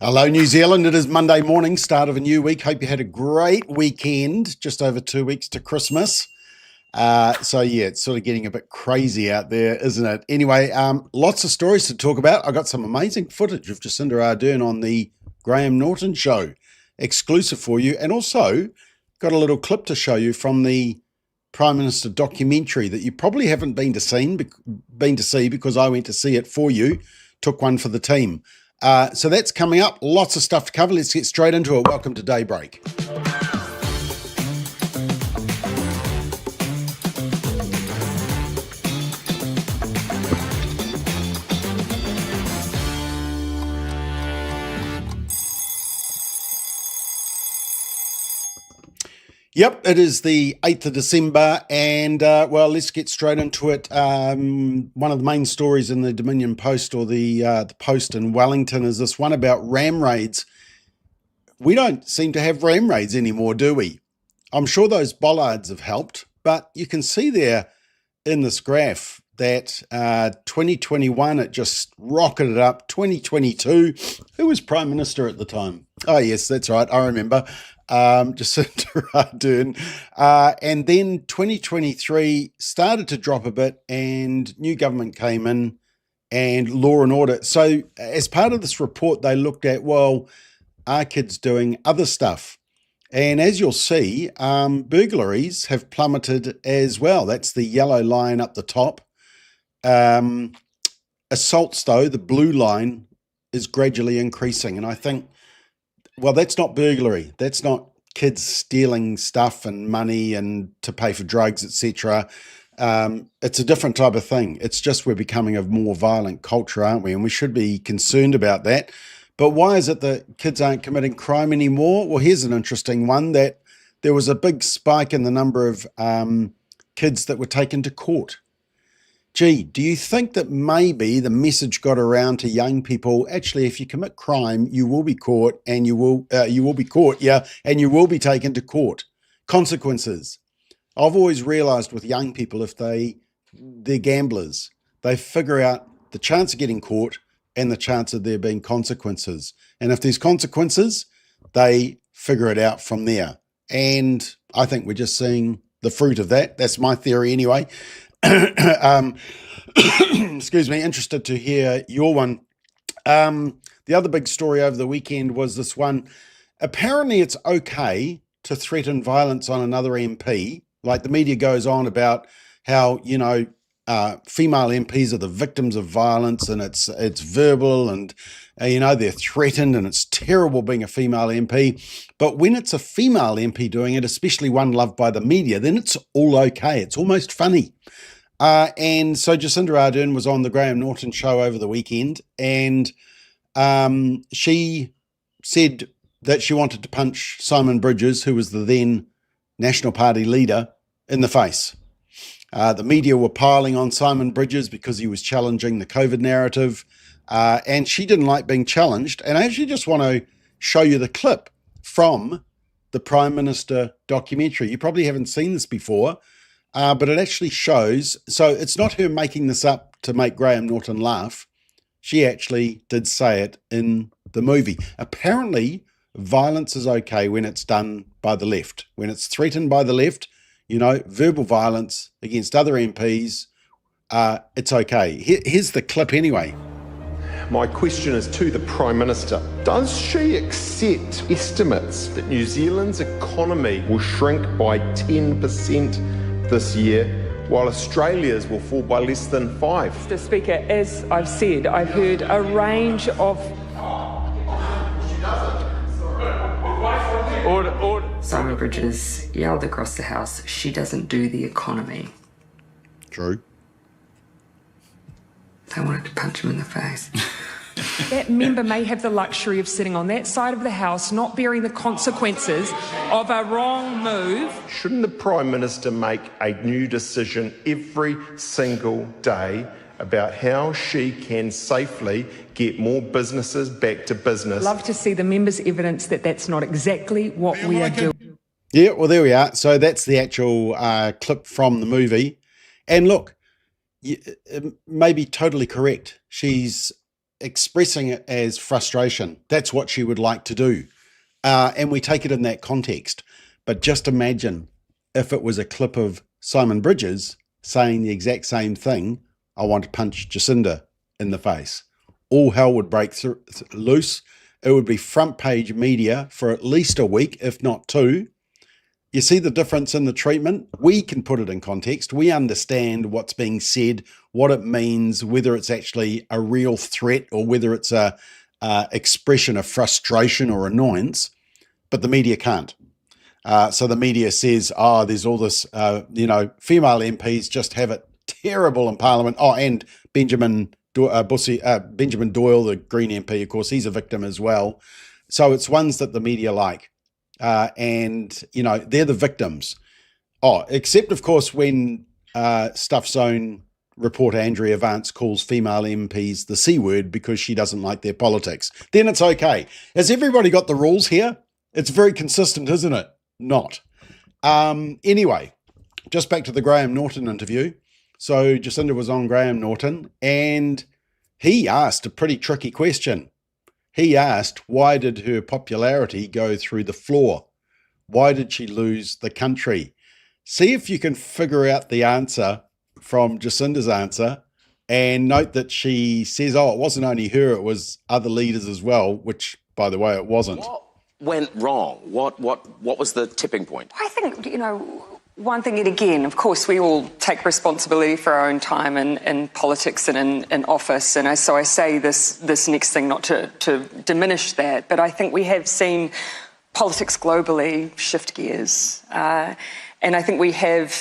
Hello, New Zealand. It is Monday morning, start of a new week. Hope you had a great weekend, just over 2 weeks to Christmas. It's sort of getting a bit crazy out there, isn't it? Anyway, lots of stories to talk about. I got some amazing footage of Jacinda Ardern on the Graham Norton show, exclusive for you. And also got a little clip to show you from the Prime Minister documentary that you probably haven't been to see because I went to see it for you, took one for the team. So that's coming up. Lots of stuff to cover. Let's get straight into it. Welcome to Daybreak. Yep, it is the 8th of December, and let's get straight into it. One of the main stories in the Dominion Post, or the Post in Wellington, is this one about ram raids. We don't seem to have ram raids anymore, do we? I'm sure those bollards have helped, but you can see there in this graph that 2021, it just rocketed up. 2022, who was Prime Minister at the time? Oh, yes, that's right, I remember. Jacinda Ardern. And then 2023 started to drop a bit and new government came in and law and order. So as part of this report, they looked at, well, are kids doing other stuff? And as you'll see, burglaries have plummeted as well. That's the yellow line up the top. Assaults, though, the blue line, is gradually increasing. And I think, well, that's not burglary. That's not kids stealing stuff and money and to pay for drugs, etc. It's a different type of thing. It's just we're becoming a more violent culture, aren't we? And we should be concerned about that. But why is it that kids aren't committing crime anymore? Well, here's an interesting one, that there was a big spike in the number of kids that were taken to court. Gee, do you think that maybe the message got around to young people, actually, if you commit crime, you will be caught and you will be caught, and you will be taken to court. Consequences. I've always realized with young people, if they're gamblers, they figure out the chance of getting caught and the chance of there being consequences. And if there's consequences, they figure it out from there. And I think we're just seeing the fruit of that. That's my theory anyway. Excuse me, interested to hear your one. The other big story over the weekend was this one. Apparently it's okay to threaten violence on another MP. Like, the media goes on about how, female MPs are the victims of violence, and it's verbal, and they're threatened, and it's terrible being a female MP. But when it's a female MP doing it, especially one loved by the media, then it's all okay. It's almost funny. And so Jacinda Ardern was on the Graham Norton show over the weekend, and she said that she wanted to punch Simon Bridges, who was the then National Party leader, in the face. The media were piling on Simon Bridges because he was challenging the COVID narrative, and she didn't like being challenged. And I actually just want to show you the clip from the Prime Minister documentary. You probably haven't seen this before, but it actually shows. So it's not her making this up to make Graham Norton laugh. She actually did say it in the movie. Apparently, violence is okay when it's done by the left. When it's threatened by the left, verbal violence against other MPs, it's okay. Here's the clip anyway. My question is to the Prime Minister. Does she accept estimates that New Zealand's economy will shrink by 10% this year, while Australia's will fall by less than 5%? Mr. Speaker, as I've said, I've heard a range of... Order. Simon Bridges yelled across the House, "She doesn't do the economy." True. They wanted to punch him in the face. That member may have the luxury of sitting on that side of the House, not bearing the consequences of a wrong move. Shouldn't the Prime Minister make a new decision every single day about how she can safely get more businesses back to business? Love to see the members' evidence that that's not exactly what we are doing. Yeah, well, there we are. So that's the actual clip from the movie. And look, it may be totally correct. She's expressing it as frustration. That's what she would like to do. And we take it in that context. But just imagine if it was a clip of Simon Bridges saying the exact same thing, I want to punch Jacinda in the face. All hell would break loose. It would be front page media for at least a week, if not two. You see the difference in the treatment? We can put it in context. We understand what's being said, what it means, whether it's actually a real threat or whether it's a expression of frustration or annoyance, but the media can't. So the media says, there's all this, female MPs just have it terrible in Parliament. And Benjamin Doyle, the Green MP, of course, he's a victim as well. So it's ones that the media like. And they're the victims. Except, of course, when Stuff's own reporter Andrea Vance calls female MPs the C word because she doesn't like their politics. Then it's okay. Has everybody got the rules here? It's very consistent, isn't it? Not. Anyway, just back to the Graham Norton interview. So Jacinda was on Graham Norton and he asked a pretty tricky question. He asked, why did her popularity go through the floor? Why did she lose the country? See if you can figure out the answer from Jacinda's answer, and note that she says, it wasn't only her, it was other leaders as well, which, by the way, it wasn't. What went wrong? What was the tipping point? I think, one thing, and again, of course, we all take responsibility for our own time in politics and in office, and so I say this next thing not to diminish that, but I think we have seen politics globally shift gears, and I think we have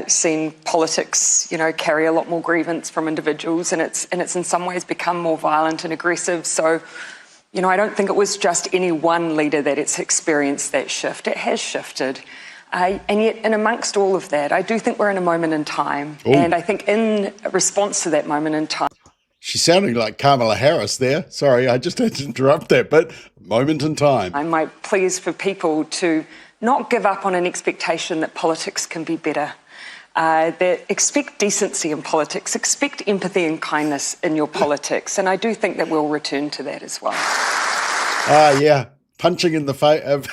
seen politics, carry a lot more grievance from individuals, and it's in some ways become more violent and aggressive. So, I don't think it was just any one leader that it's experienced that shift. It has shifted. And yet, in amongst all of that, I do think we're in a moment in time. Ooh. And I think in response to that moment in time... She's sounding like Kamala Harris there. Sorry, I just had to interrupt that, but moment in time. I might please for people to not give up on an expectation that politics can be better. That expect decency in politics, expect empathy and kindness in your politics. And I do think that we'll return to that as well. Yeah, punching in the face...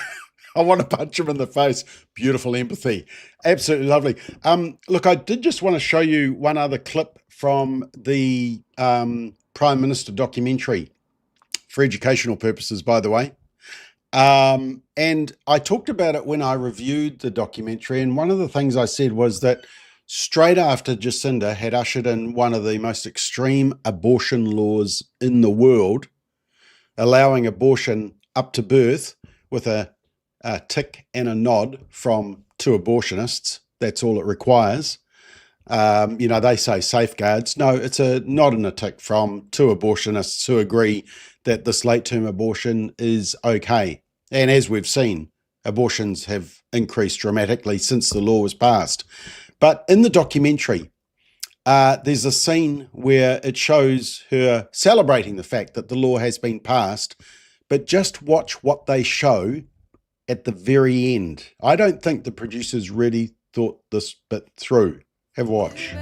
I want to punch him in the face. Beautiful empathy. Absolutely lovely. Look, I did just want to show you one other clip from the Prime Minister documentary for educational purposes, by the way. And I talked about it when I reviewed the documentary. And one of the things I said was that straight after Jacinda had ushered in one of the most extreme abortion laws in the world, allowing abortion up to birth with a tick and a nod from two abortionists. That's all it requires. They say safeguards. No, it's a nod and a tick from two abortionists who agree that this late-term abortion is okay. And as we've seen, abortions have increased dramatically since the law was passed. But in the documentary, there's a scene where it shows her celebrating the fact that the law has been passed, but just watch what they show at the very end. I don't think the producers really thought this bit through. Have a watch.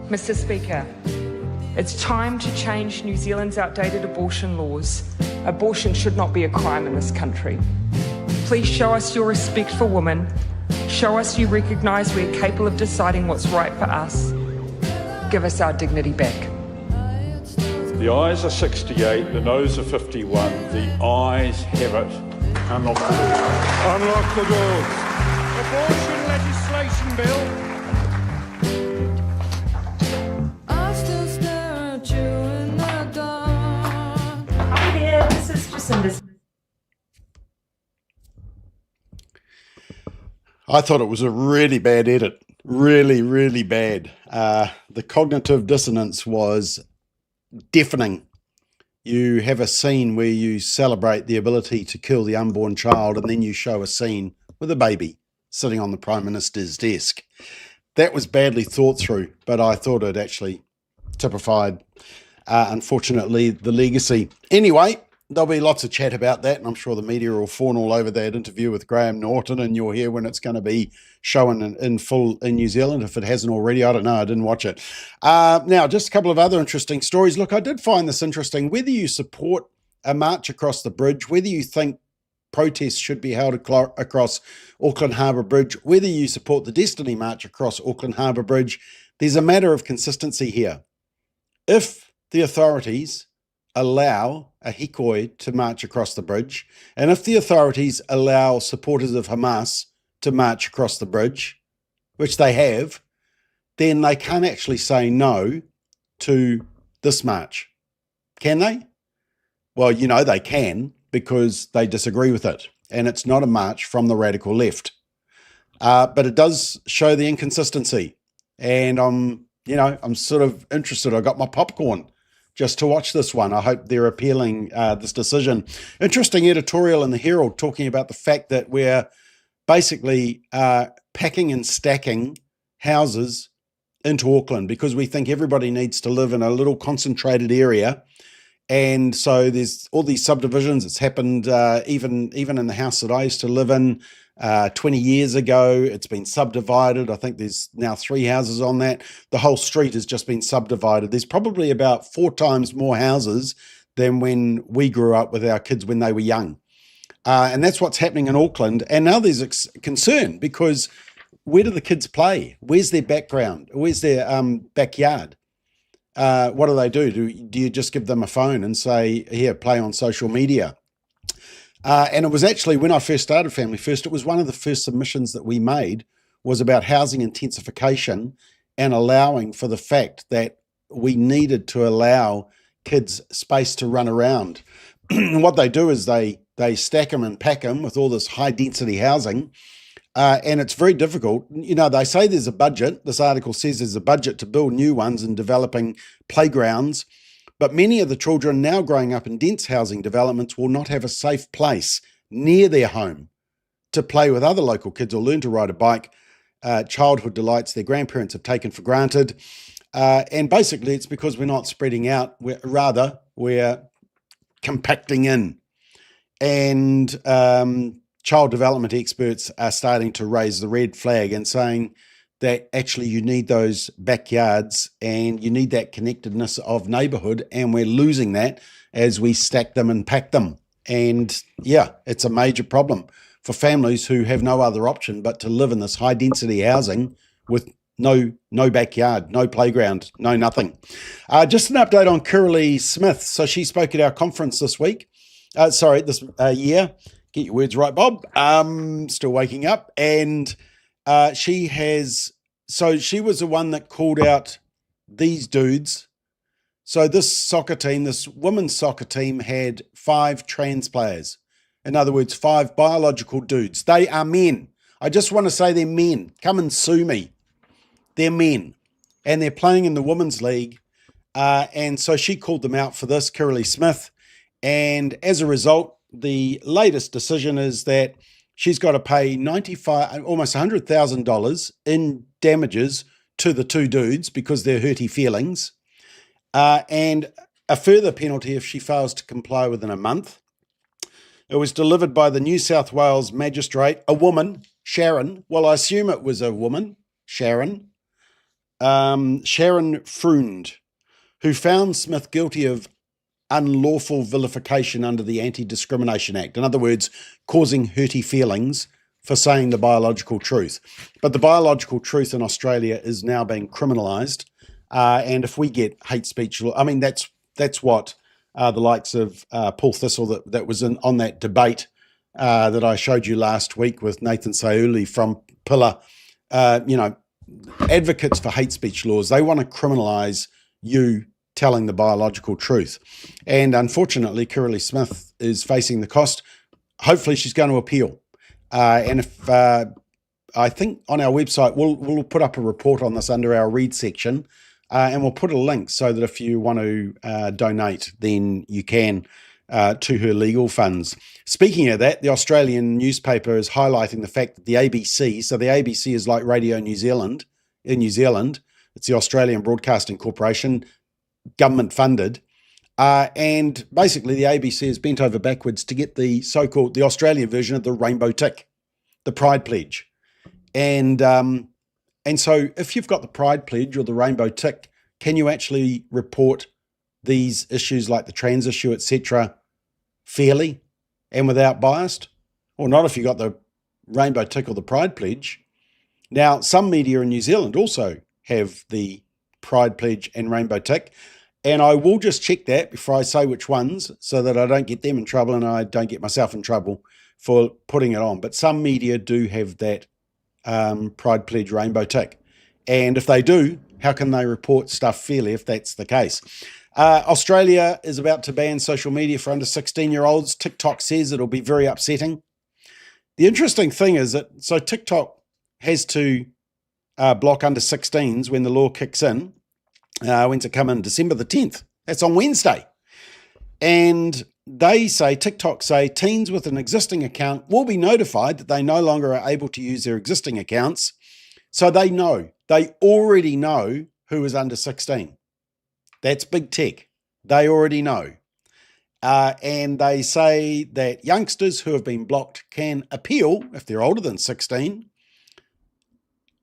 Mr. Speaker, it's time to change New Zealand's outdated abortion laws. Abortion should not be a crime in this country. Please show us your respect for women. Show us you recognise we're capable of deciding what's right for us. Give us our dignity back. The ayes are 68, the noes are 51. The ayes have it. Unlock the doors. Unlock the doors. Abortion legislation bill. I still stare at you in the dark. Hi there, this is Jacinda. I thought it was a really bad edit. Really, really bad. The cognitive dissonance was deafening. You have a scene where you celebrate the ability to kill the unborn child, and then you show a scene with a baby sitting on the Prime Minister's desk. That was badly thought through, but I thought it actually typified, unfortunately, the legacy. Anyway, there'll be lots of chat about that, and I'm sure the media will fawn all over that interview with Graham Norton, and you'll hear when it's going to be shown in full in New Zealand, if it hasn't already. I don't know. I didn't watch it. Now, just a couple of other interesting stories. Look, I did find this interesting. Whether you support a march across the bridge, whether you think protests should be held across Auckland Harbour Bridge, whether you support the Destiny March across Auckland Harbour Bridge, there's a matter of consistency here. If the authorities allow a hikoi to march across the bridge, and if the authorities allow supporters of Hamas to march across the bridge, which they have, then they can't actually say no to this march. Can they? Well, you know they can, because they disagree with it, and it's not a march from the radical left. But it does show the inconsistency, and I'm sort of interested. I got my popcorn just to watch this one. I hope they're appealing this decision. Interesting editorial in the Herald talking about the fact that we're basically packing and stacking houses into Auckland because we think everybody needs to live in a little concentrated area. And so there's all these subdivisions. It's happened even in the house that I used to live in 20 years ago. It's been subdivided. I think there's now 3 houses on that. The whole street has just been subdivided. There's probably about 4 times more houses than when we grew up with our kids when they were young. And that's what's happening in Auckland. And now there's concern because where do the kids play? Where's their background? Where's their backyard? What do? Do you just give them a phone and say, here, play on social media? And it was actually, when I first started Family First, it was one of the first submissions that we made was about housing intensification and allowing for the fact that we needed to allow kids space to run around. What they do is they stack them and pack them with all this high density housing. And it's very difficult. You know, they say there's a budget. This article says there's a budget to build new ones and developing playgrounds. But many of the children now growing up in dense housing developments will not have a safe place near their home to play with other local kids or learn to ride a bike. Childhood delights their grandparents have taken for granted. And basically it's because we're not spreading out. We're compacting in. And child development experts are starting to raise the red flag and saying that actually you need those backyards and you need that connectedness of neighborhood, and we're losing that as we stack them and pack them. And yeah, it's a major problem for families who have no other option but to live in this high density housing with no backyard, no playground, no nothing. Just an update on Kirralie Smith. So she spoke at our conference this year. Get your words right, Bob. Still waking up. And she was the one that called out these dudes. So this women's soccer team had 5 trans players. In other words, 5 biological dudes. They are men. I just want to say they're men. Come and sue me. They're men. And they're playing in the women's league. And so she called them out for this, Kirralie Smith. And as a result, the latest decision is that she's got to pay almost $100,000 in damages to the 2 dudes because they're hurty feelings, and a further penalty if she fails to comply within a month. It was delivered by the New South Wales magistrate, a woman, Sharon. Well, I assume it was a woman, Sharon Freund, who found Smith guilty of unlawful vilification under the Anti-Discrimination Act. In other words, causing hurty feelings for saying the biological truth. But the biological truth in Australia is now being criminalised. And if we get hate speech, I mean, that's what the likes of Paul Thistle that was on that debate that I showed you last week with Nathan Sauli from Pillar, advocates for hate speech laws. They want to criminalise you telling the biological truth. And unfortunately, Kirralie Smith is facing the cost. Hopefully she's going to appeal. And if I think on our website, we'll put up a report on this under our read section, and we'll put a link so that if you want to donate, then you can to her legal funds. Speaking of that, the Australian newspaper is highlighting the fact that the ABC, so the ABC is like Radio New Zealand in New Zealand, it's the Australian Broadcasting Corporation, government funded, And basically the ABC has bent over backwards to get the so-called, the Australian version of the rainbow tick, the Pride Pledge. And so if you've got the Pride Pledge or the rainbow tick, can you actually report these issues like the trans issue, etc., fairly and without bias? Or not if you've got the rainbow tick or the Pride Pledge. Now, some media in New Zealand also have the Pride Pledge and rainbow tick, and I will just check that before I say which ones so that I don't get them in trouble and I don't get myself in trouble for putting it on. But some media do have that Pride Pledge rainbow tick. And if they do, how can they report stuff fairly if that's the case? Australia is about to ban social media for under 16-year-olds. TikTok says it'll be very upsetting. The interesting thing is that, so TikTok has to block under 16s when the law kicks in. When's it come in? December the 10th. That's on Wednesday. And TikTok say teens with an existing account will be notified that they no longer are able to use their existing accounts. So they already know who is under 16. That's big tech. They already know. And they say that youngsters who have been blocked can appeal, if they're older than 16,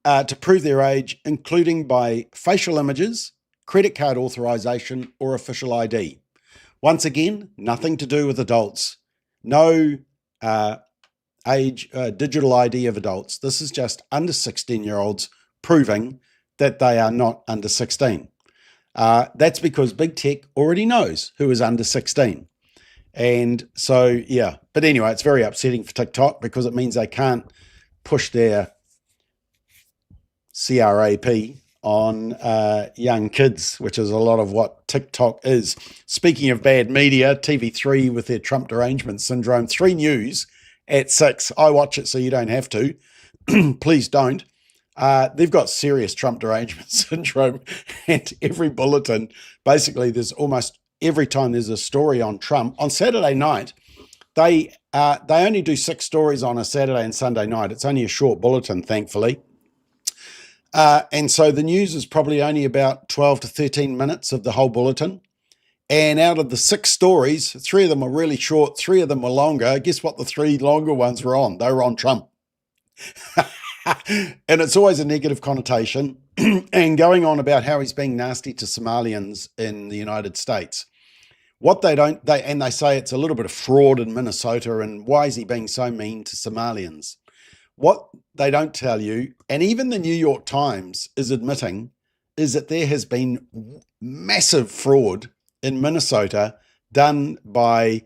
to prove their age, including by facial images, credit card authorization, or official ID. Once again, nothing to do with adults. No digital ID of adults. This is just under 16-year-olds proving that they are not under 16. That's because big tech already knows who is under 16. And so, yeah. But anyway, it's very upsetting for TikTok because it means they can't push their CRAP on young kids, which is a lot of what TikTok is. Speaking of bad media, TV3 with their Trump derangement syndrome, 3 News at 6. I watch it so you don't have to. Please don't. They've got serious Trump derangement syndrome, and every bulletin, basically there's almost every time there's a story on Trump. On Saturday night, they only do 6 stories on a Saturday and Sunday night. It's only a short bulletin, thankfully. And so the news is probably only about 12 to 13 minutes of the whole bulletin. And out of the 6 stories, 3 of them were really short, 3 of them were longer. Guess what the 3 longer ones were on? They were on Trump. And it's always a negative connotation and going on about how he's being nasty to Somalians in the United States. What they say it's a little bit of fraud in Minnesota, and why is he being so mean to Somalians? What they don't tell you, and even the New York Times is admitting, is that there has been massive fraud in Minnesota done by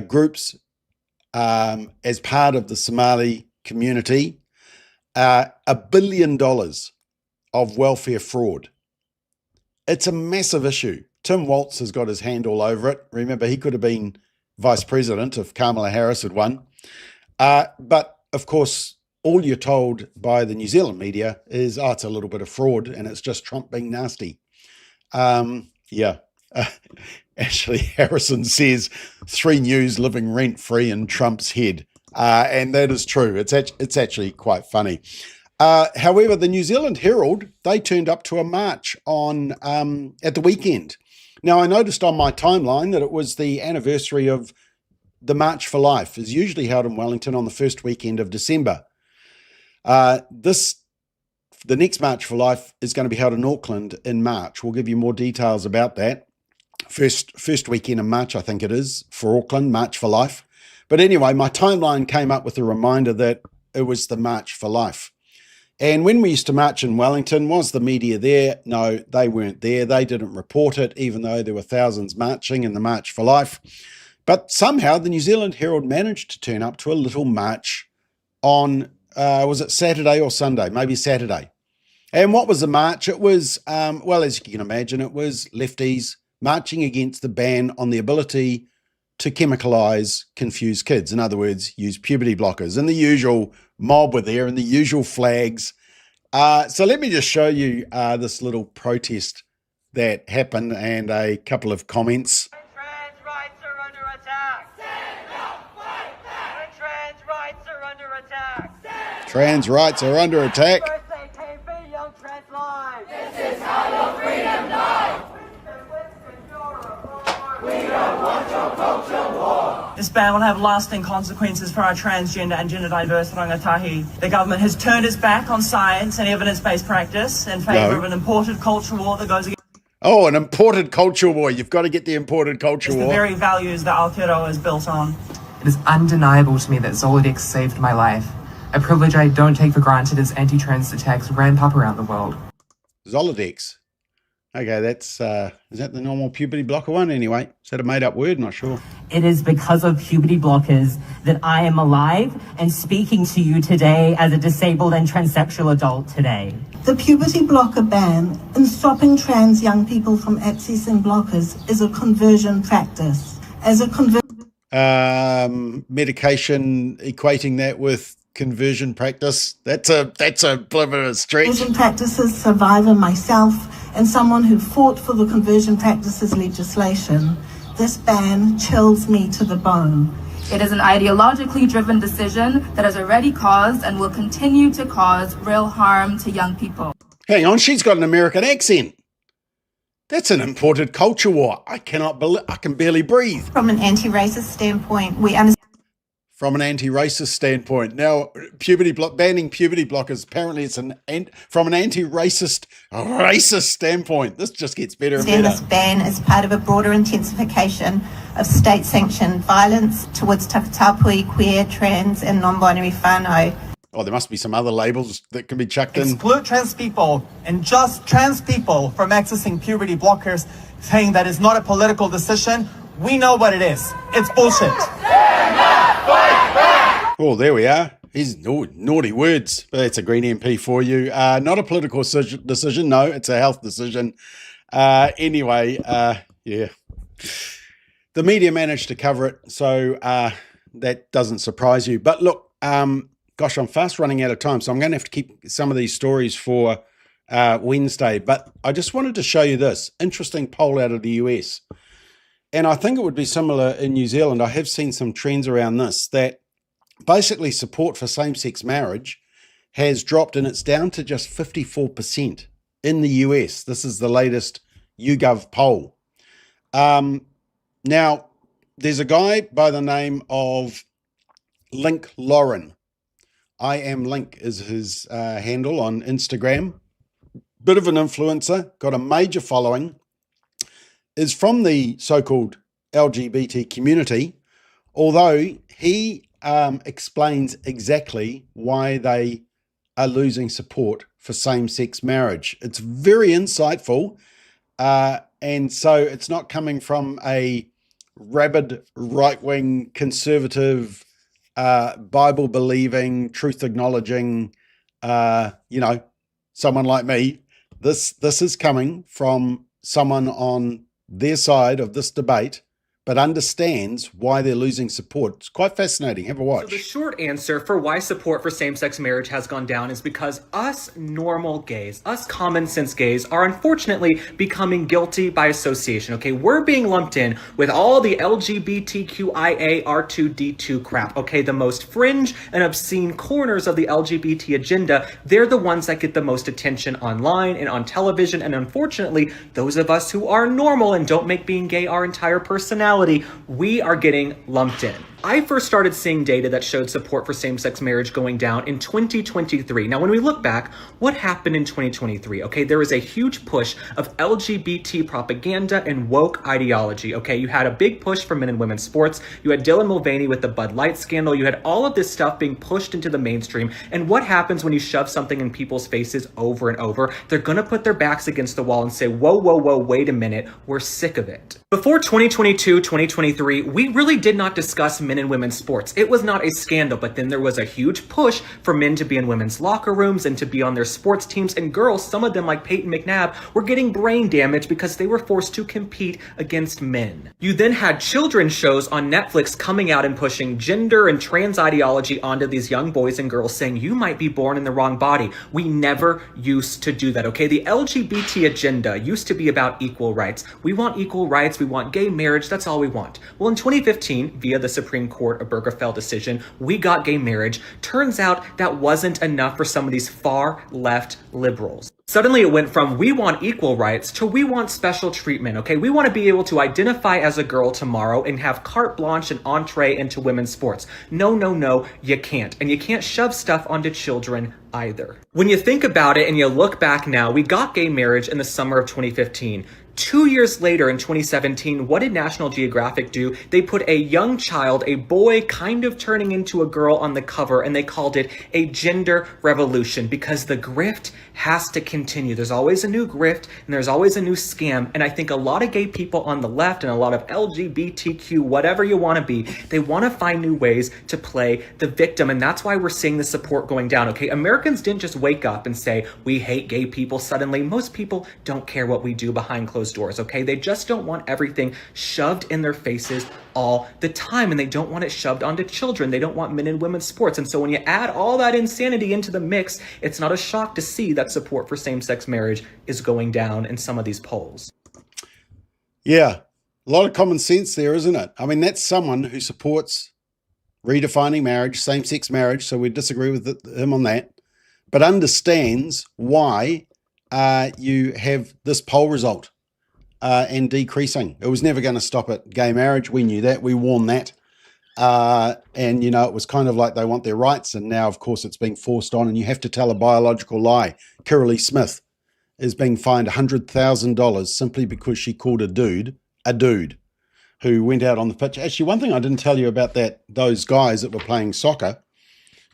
groups as part of the Somali community. $1 billion of welfare fraud. It's a massive issue. Tim Walz has got his hand all over it. Remember, he could have been vice president if Kamala Harris had won. But of course, all you're told by the New Zealand media is, it's a little bit of fraud and it's just Trump being nasty. Ashley Harrison says 3 News living rent-free in Trump's head. And that is true. It's actually quite funny. However, the New Zealand Herald, they turned up to a march on at the weekend. Now, I noticed on my timeline that it was the anniversary of the March for Life. Is usually held in Wellington on the first weekend of December. The next March for Life is going to be held in Auckland in March. We'll give you more details about that. First weekend in March, I think it is, for Auckland, March for Life. But anyway, my timeline came up with a reminder that it was the March for Life. And when we used to march in Wellington, was the media there? No, they weren't there. They didn't report it, even though there were thousands marching in the March for Life. But somehow the New Zealand Herald managed to turn up to a little march on, was it Saturday or Sunday? Maybe Saturday. And what was the march? It was, as you can imagine, it was lefties marching against the ban on the ability to chemicalize confused kids. In other words, use puberty blockers. And the usual mob were there and the usual flags. So let me just show you this little protest that happened and a couple of comments. Trans rights are under attack. Stand up, fight back. Trans rights are under attack. Trans rights are under attack. Birthday came for young trans lives. This is how your freedom dies. Winston, you're a boy. This ban will have lasting consequences for our transgender and gender diverse rangatahi. The government has turned its back on science and evidence-based practice in favour of an imported culture war that goes against Oh, an imported culture war. You've got to get the imported culture the war. very values that Aotearoa is built on. It is undeniable to me that Zolodex saved my life, a privilege I don't take for granted as anti-trans attacks ramp up around the world. Zolodex. Okay, that's, is that the normal puberty blocker one anyway? Is that a made up word? Not sure. It is because of puberty blockers that I am alive and speaking to you today as a disabled and transsexual adult today. The puberty blocker ban in stopping trans young people from accessing blockers is a conversion practice. As a medication, equating that with conversion practice, that's a bit of a stretch. Conversion practices survivor myself and someone who fought for the conversion practices legislation, this ban chills me to the bone. It is an ideologically driven decision that has already caused and will continue to cause real harm to young people. Hang on, she's got an American accent. That's an imported culture war. I cannot believe, I can barely breathe. From an anti-racist standpoint, we understand. From an anti-racist standpoint. Now, banning puberty blockers, apparently it's from an anti-racist standpoint. This just gets better and better. This ban is part of a broader intensification of state-sanctioned violence towards takatapui, queer, trans and non-binary whānau. Oh, there must be some other labels that can be chucked in. Exclude trans people and just trans people from accessing puberty blockers, saying that it's not a political decision. We know what it is. It's bullshit. Oh, there we are. He's naughty words. But that's a Green MP for you. Not a political decision. No, it's a health decision. Anyway, yeah. The media managed to cover it, so that doesn't surprise you. But look, gosh, I'm fast running out of time, so I'm going to have to keep some of these stories for Wednesday. But I just wanted to show you this interesting poll out of the US. And I think it would be similar in New Zealand. I have seen some trends around this, that basically support for same-sex marriage has dropped, and it's down to just 54% in the US. This is the latest YouGov poll. Now, there's a guy by the name of Link Lauren. I am Link is his handle on Instagram. Bit of an influencer, got a major following, is from the so-called LGBT community, although he explains exactly why they are losing support for same-sex marriage. It's very insightful, and so it's not coming from a rabid right-wing conservative, Bible-believing, truth-acknowledging, someone like me. This is coming from someone on their side of this debate, but understands why they're losing support. It's quite fascinating. Have a watch. So the short answer for why support for same-sex marriage has gone down is because us normal gays, us common sense gays, are unfortunately becoming guilty by association, okay? We're being lumped in with all the LGBTQIA R2D2 crap, okay? The most fringe and obscene corners of the LGBT agenda, they're the ones that get the most attention online and on television, and unfortunately, those of us who are normal and don't make being gay our entire personality, we are getting lumped in. I first started seeing data that showed support for same-sex marriage going down in 2023. Now, when we look back, what happened in 2023? Okay, there was a huge push of LGBT propaganda and woke ideology. Okay, you had a big push for men and women's sports. You had Dylan Mulvaney with the Bud Light scandal. You had all of this stuff being pushed into the mainstream. And what happens when you shove something in people's faces over and over? They're gonna put their backs against the wall and say, whoa, whoa, whoa, wait a minute, we're sick of it. Before 2022, 2023, we really did not discuss men and women's sports. It was not a scandal, but then there was a huge push for men to be in women's locker rooms and to be on their sports teams, and girls, some of them like Peyton McNabb, were getting brain damage because they were forced to compete against men. You then had children's shows on Netflix coming out and pushing gender and trans ideology onto these young boys and girls, saying you might be born in the wrong body. We never used to do that, okay? The LGBT agenda used to be about equal rights. We want equal rights, we want gay marriage, that's all we want. Well, in 2015, via the Supreme Supreme Court Obergefell decision. We got gay marriage. Turns out that wasn't enough for some of these far left liberals. Suddenly it went from we want equal rights to we want special treatment, okay? We want to be able to identify as a girl tomorrow and have carte blanche and entree into women's sports. No, no, no, you can't. And you can't shove stuff onto children either. When you think about it and you look back now, we got gay marriage in the summer of 2015. 2 years later in 2017, what did National Geographic do? They put a young child, a boy kind of turning into a girl on the cover, and they called it a gender revolution because the grift has to continue. There's always a new grift and there's always a new scam. And I think a lot of gay people on the left and a lot of LGBTQ, whatever you want to be, they want to find new ways to play the victim. And that's why we're seeing the support going down, okay? Americans didn't just wake up and say, we hate gay people suddenly. Most people don't care what we do behind closed doors, okay? They just don't want everything shoved in their faces all the time, and they don't want it shoved onto children. They don't want men and women's sports. And so when you add all that insanity into the mix, it's not a shock to see that support for same-sex marriage is going down in some of these polls. Yeah, a lot of common sense there, isn't it? I mean, that's someone who supports redefining marriage, same-sex marriage, so we disagree with him on that, but understands why you have this poll result and decreasing. It was never going to stop at gay marriage. We knew that. We warned that. And, you know, it was kind of like they want their rights. And now, of course, it's being forced on and you have to tell a biological lie. Kirralie Smith is being fined $100,000 simply because she called a dude who went out on the pitch. Actually, one thing I didn't tell you about those guys that were playing soccer,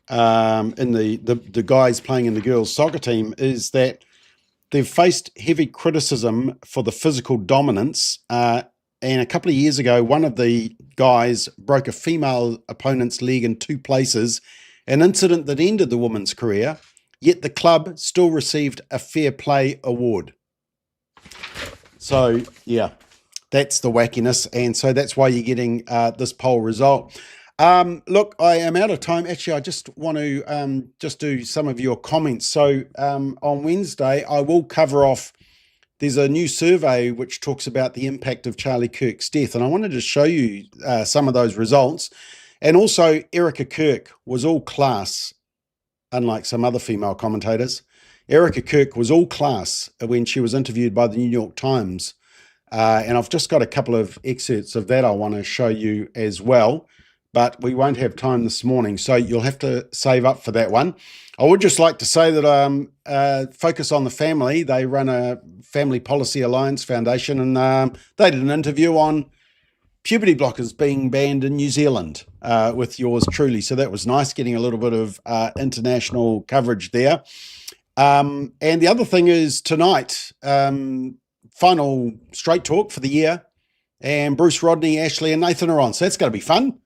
in the guys playing in the girls' soccer team, is that they've faced heavy criticism for the physical dominance. And a couple of years ago, one of the guys broke a female opponent's leg in 2 places, an incident that ended the woman's career, yet the club still received a fair play award. So, yeah, that's the wackiness. And so that's why you're getting this poll result. Look, I am out of time. Actually, I just want to just do some of your comments. So on Wednesday, I will cover off, there's a new survey which talks about the impact of Charlie Kirk's death. And I wanted to show you some of those results. And also, Erica Kirk was all class, unlike some other female commentators. Erica Kirk was all class when she was interviewed by the New York Times. And I've just got a couple of excerpts of that I want to show you as well. But we won't have time this morning, so you'll have to save up for that one. I would just like to say that Focus on the Family, they run a Family Policy Alliance Foundation, and they did an interview on puberty blockers being banned in New Zealand with yours truly. So that was nice, getting a little bit of international coverage there. And the other thing is tonight, final Straight Talk for the year, and Bruce, Rodney, Ashley, and Nathan are on. So that's going to be fun.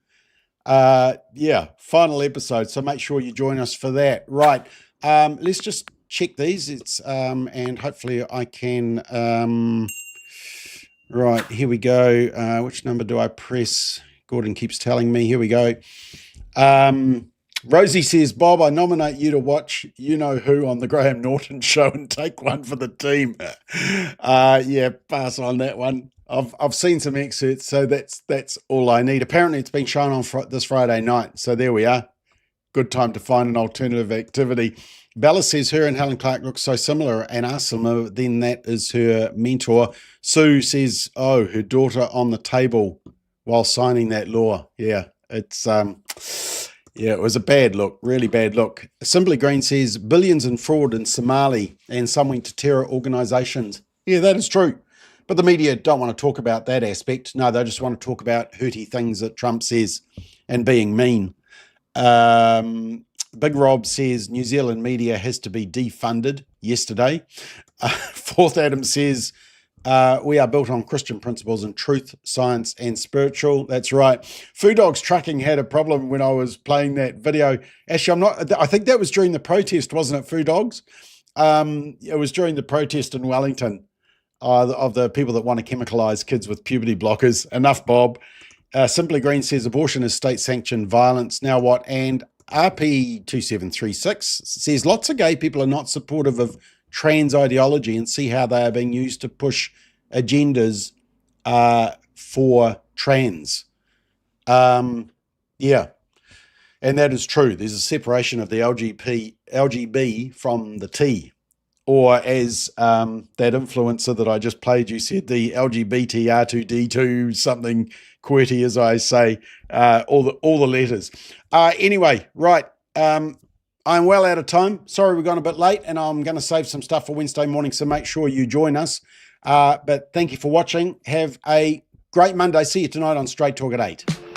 Yeah, final episode. So make sure you join us for that. Right. Let's just check these. It's and hopefully I can. Right, here we go. Which number do I press? Gordon keeps telling me. Here we go. Rosie says, Bob, I nominate you to watch You Know Who on the Graham Norton show and take one for the team. Yeah, pass on that one. I've seen some excerpts, so that's all I need. Apparently, it's been shown on this Friday night, so there we are. Good time to find an alternative activity. Bella says her and Helen Clark look so similar and are similar, then that is her mentor. Sue says, oh, her daughter on the table while signing that law. Yeah, it's yeah, it was a bad look, really bad look. Simply Green says billions in fraud in Somali and some went to terror organisations. Yeah, that is true. But the media don't want to talk about that aspect. No, they just want to talk about hurty things that Trump says and being mean. Big Rob says New Zealand media has to be defunded yesterday. Fourth Adam says we are built on Christian principles and truth, science, and spiritual. That's right. Food Dogs Trucking had a problem when I was playing that video. Actually, I think that was during the protest, wasn't it, Food Dogs? It was during the protest in Wellington. Of the people that want to chemicalize kids with puberty blockers. Enough, Bob. Simply Green says abortion is state-sanctioned violence. Now what? And RP2736 says lots of gay people are not supportive of trans ideology and see how they are being used to push agendas for trans. Yeah. And that is true. There's a separation of the LGB from the T, or as that influencer that I just played you said, the LGBTR2D2 something QWERTY, as I say, all the letters. Anyway, right. I'm well out of time. Sorry we've gone a bit late, and I'm going to save some stuff for Wednesday morning, so make sure you join us. But thank you for watching. Have a great Monday. See you tonight on Straight Talk at 8.